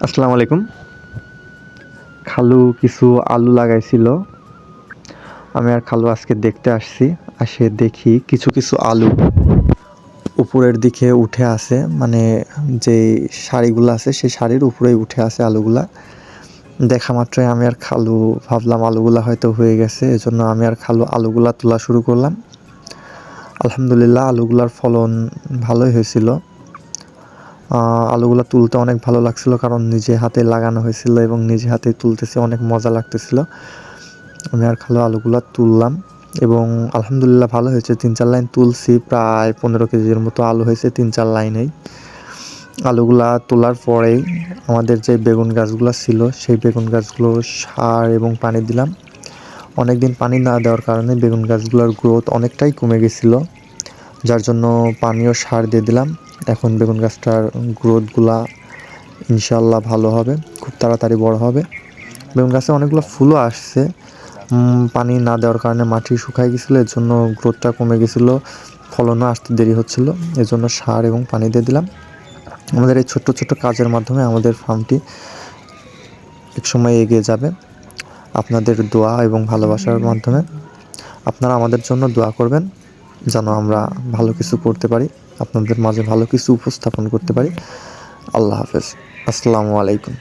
আসসালামু আলাইকুম। খালু কিছু আলু লাগাইছিল। আমি আর খালু আজকে দেখতে আসছি। আসে দেখি কিছু কিছু আলু উপরের দিকে উঠে আছে, মানে যেই সারিগুলো আছে সেই সারির উপরেই উঠে আছে আলুগুলা। দেখা মাত্রই আমি আর খালু ভাবলাম আলুগুলা হয়তো হয়ে গেছে, এজন্য আমি আর খালু আলুগুলা তোলা শুরু করলাম। আলহামদুলিল্লাহ আলুগুলার ফলন ভালোই হয়েছিল। আলুগুলা তুলতে অনেক ভালো লাগছিল, কারণ নিজে হাতে লাগানো হয়েছিল এবং নিজে হাতে তুলতেছে, অনেক মজা লাগতেছিল। আমি আর খালু আলুগুলা তুললাম এবং আলহামদুলিল্লাহ ভালো হয়েছে। 3-4 লাইন তুলছি, প্রায় 15 কেজির মতো আলু হয়েছে 3-4 লাইনেই। আলুগুলা তোলার পরেই আমাদের যে বেগুন গাছগুলো ছিল সেই বেগুন গাছগুলো সার এবং পানি দিলাম। অনেক দিন পানি না দেওয়ার কারণে বেগুন গাছগুলোর গ্রোথ অনেকটাই কমে গেছিলো, যার জন্য পানি ও সার দিয়ে দিলাম। এখন বেগুন গাছটার গ্রোথগুলা ইনশাল্লাহ ভালো হবে, খুব তাড়াতাড়ি বড় হবে। বেগুন গাছে অনেকগুলো ফুলও আসছে। পানি না দেওয়ার কারণে মাটি শুকায় গেছিলো, এর জন্য গ্রোথটা কমে গেছিলো, ফলনও আসতে দেরি হচ্ছিলো। এজন্য সার এবং পানি দিয়ে দিলাম। আমাদের এই ছোট্ট ছোট্ট কাজের মাধ্যমে আমাদের ফার্মটি একসময় এগিয়ে যাবে, আপনাদের দোয়া এবং ভালোবাসার মাধ্যমে। আপনারা আমাদের জন্য দোয়া করবেন যেন আমরা ভালো কিছু করতে পারি, আপনাদের মাঝে ভালো কিছু উপস্থাপন করতে পারি। আল্লাহ হাফেজ। আসসালামু আলাইকুম।